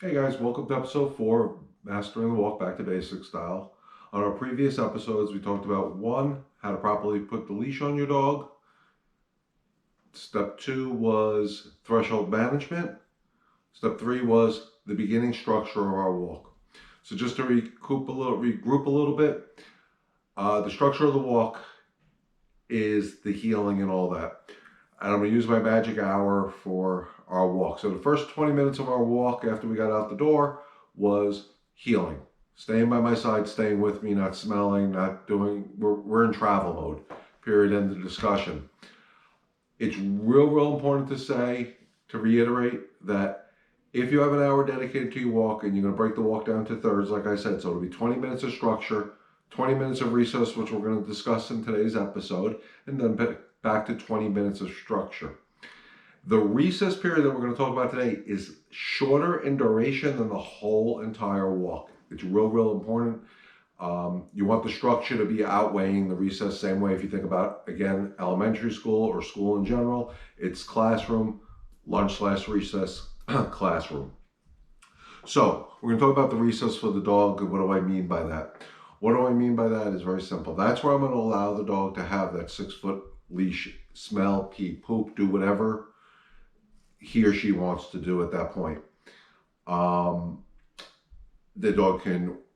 Hey guys, welcome to episode 4 of Mastering the Walk Back to Basics Style. On our previous episodes, we talked about 1, how to properly put the leash on your dog. Step 2 was threshold management. Step 3 was the beginning structure of our walk. So just to regroup a little bit, the structure of the walk is the heeling and all that. And I'm going to use my magic hour for our walk. So the first 20 minutes of our walk after we got out the door was heeling. Staying by my side, staying with me, not smelling, not doing, we're in travel mode. Period, end of discussion. It's real important to reiterate that if you have an hour dedicated to your walk and you're going to break the walk down to thirds, like I said, so it'll be 20 minutes of structure, 20 minutes of recess, which we're going to discuss in today's episode, and then back to 20 minutes of structure. The recess period that we're going to talk about today is shorter in duration than the whole entire walk. It's real important. You want the structure to be outweighing the recess. Same way if you think about, again, elementary school or school in general, it's classroom, lunch/recess, classroom. So we're going to talk about the recess for the dog. What do I mean by that? What do I mean by that is very simple. That's where I'm going to allow the dog to have that 6-foot leash, smell, pee, poop, do whatever he or she wants to do at that point. The dog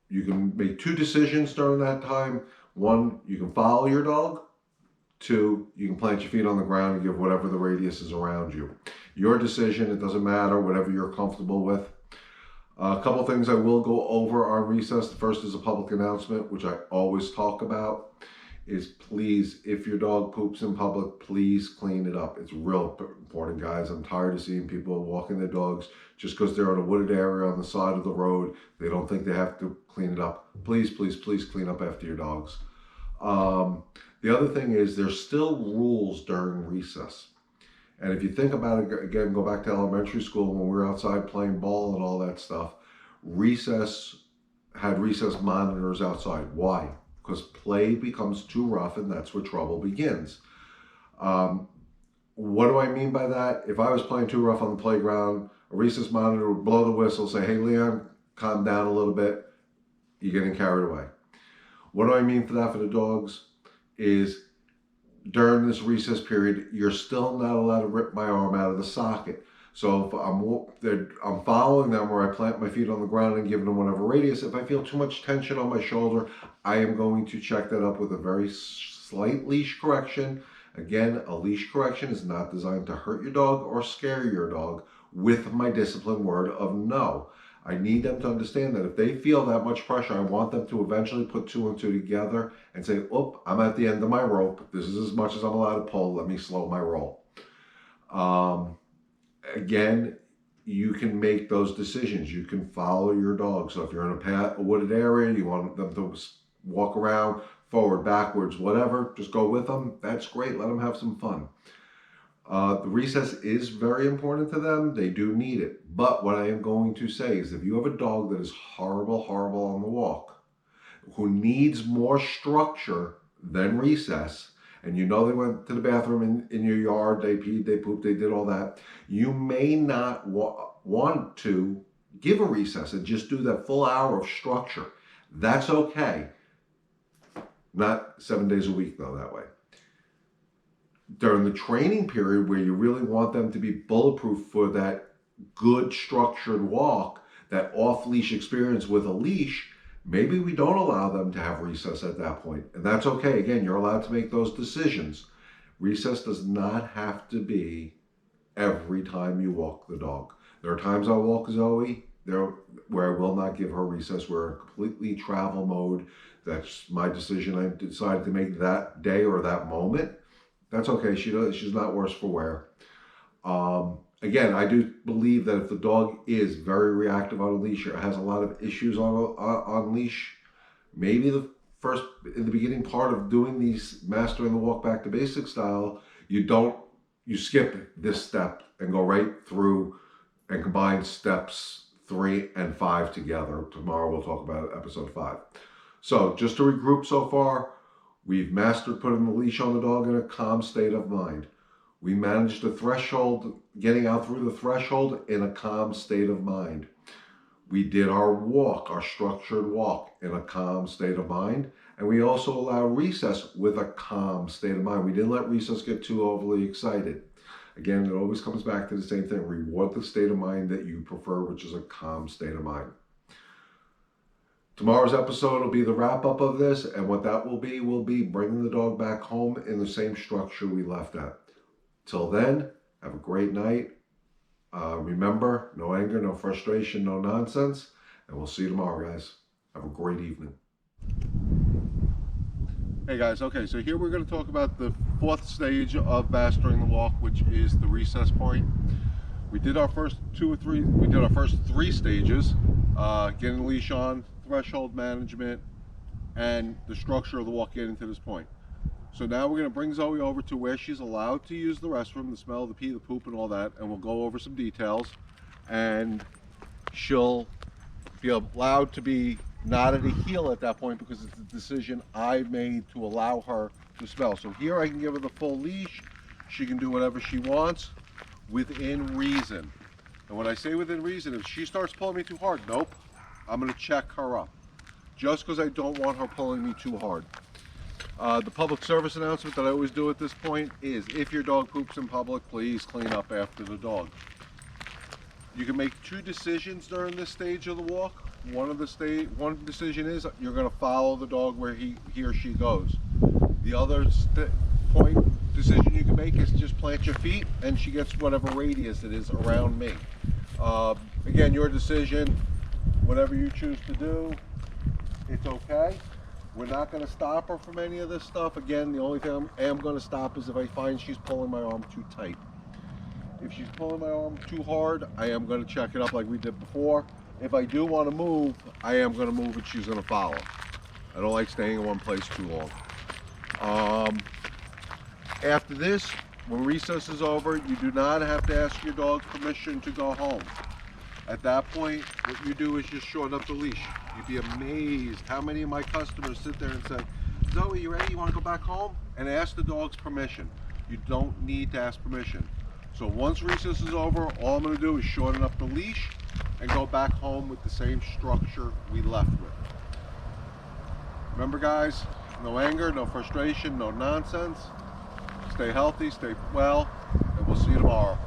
you can make 2 decisions during that time. 1, you can follow your dog. 2, you can plant your feet on the ground and give whatever the radius is around you. Your decision, it doesn't matter, whatever you're comfortable with. A couple things I will go over on recess. The first is a public announcement, which I always talk about, is please, if your dog poops in public, please clean it up. It's real important, guys. I'm tired of seeing people walking their dogs just because they're in a wooded area on the side of the road. They don't think they have to clean it up. Please clean up after your dogs. The other thing is there's still rules during recess. And if you think about it, again, go back to elementary school when we were outside playing ball and all that stuff, recess had recess monitors outside. Why? Because play becomes too rough and that's where trouble begins. What do I mean by that? If I was playing too rough on the playground, a recess monitor would blow the whistle, say, hey, Leon, calm down a little bit. You're getting carried away. What do I mean for that for the dogs is during this recess period, you're still not allowed to rip my arm out of the socket. So if I'm following them where I plant my feet on the ground and giving them whatever radius, if I feel too much tension on my shoulder, I am going to check that up with a very slight leash correction. Again, a leash correction is not designed to hurt your dog or scare your dog with my discipline word of no. I need them to understand that if they feel that much pressure, I want them to eventually put 2 and 2 together and say, oh, I'm at the end of my rope. This is as much as I'm allowed to pull. Let me slow my roll. Again, you can make those decisions. You can follow your dog. So if you're in a wooded area, you want them to walk around, forward, backwards, whatever, just go with them. That's great. Let them have some fun. The recess is very important to them. They do need it. But what I am going to say is if you have a dog that is horrible on the walk, who needs more structure than recess, and you know they went to the bathroom in your yard, they peed, they pooped, they did all that, you may not want to give a recess and just do that full hour of structure. That's okay. Not 7 days a week, though, that way. During the training period where you really want them to be bulletproof for that good structured walk, that off-leash experience with a leash, maybe we don't allow them to have recess at that point. And that's okay. Again, you're allowed to make those decisions. Recess does not have to be every time you walk the dog. There are times I'll walk Zoe where I will not give her recess. We're in completely travel mode. That's my decision I decided to make that day or that moment. That's okay. She's not worse for wear. Again, I do believe that if the dog is very reactive on a leash or has a lot of issues on leash, maybe in the beginning part of doing these mastering the walk back to basic style, you skip this step and go right through and combine steps 3 and 5 together. Tomorrow we'll talk about episode 5. So just to regroup so far, we've mastered putting the leash on the dog in a calm state of mind. We managed the threshold, getting out through the threshold in a calm state of mind. We did our walk, our structured walk, in a calm state of mind. And we also allow recess with a calm state of mind. We didn't let recess get too overly excited. Again, it always comes back to the same thing. Reward the state of mind that you prefer, which is a calm state of mind. Tomorrow's episode will be the wrap up of this, and what that will be bringing the dog back home in the same structure we left at. Till then, have a great night. Remember, no anger, no frustration, no nonsense, and we'll see you tomorrow, guys. Have a great evening. Hey guys, okay, so here we're going to talk about the fourth stage of mastering the walk, which is the recess point. We did our first three stages, getting the leash on, threshold management, and the structure of the walk getting to this point. So now we're going to bring Zoe over to where she's allowed to use the restroom, the smell, the pee, the poop, and all that, and we'll go over some details, and she'll be allowed to be not at a heel at that point because it's a decision I made to allow her to smell. So here I can give her the full leash. She can do whatever she wants within reason. And when I say within reason, if she starts pulling me too hard, nope, I'm going to check her up. Just because I don't want her pulling me too hard. The public service announcement that I always do at this point is if your dog poops in public, please clean up after the dog. You can make two decisions during this stage of the walk. One decision is you're going to follow the dog where he or she goes. The other decision you can make is just plant your feet and she gets whatever radius it is around me. Again, your decision. Whatever you choose to do, it's okay. We're not going to stop her from any of this stuff. Again, the only thing I am going to stop is if I find she's pulling my arm too tight. If she's pulling my arm too hard, I am going to check it up like we did before. If I do want to move, I am going to move and she's going to follow. I don't like staying in one place too long. After this, when recess is over, you do not have to ask your dog permission to go home. At that point, what you do is just shorten up the leash. You'd be amazed how many of my customers sit there and say, Zoe, you ready? You want to go back home? And ask the dog's permission. You don't need to ask permission. So once recess is over, all I'm going to do is shorten up the leash and go back home with the same structure we left with. Remember guys, no anger, no frustration, no nonsense. Stay healthy, stay well, and we'll see you tomorrow.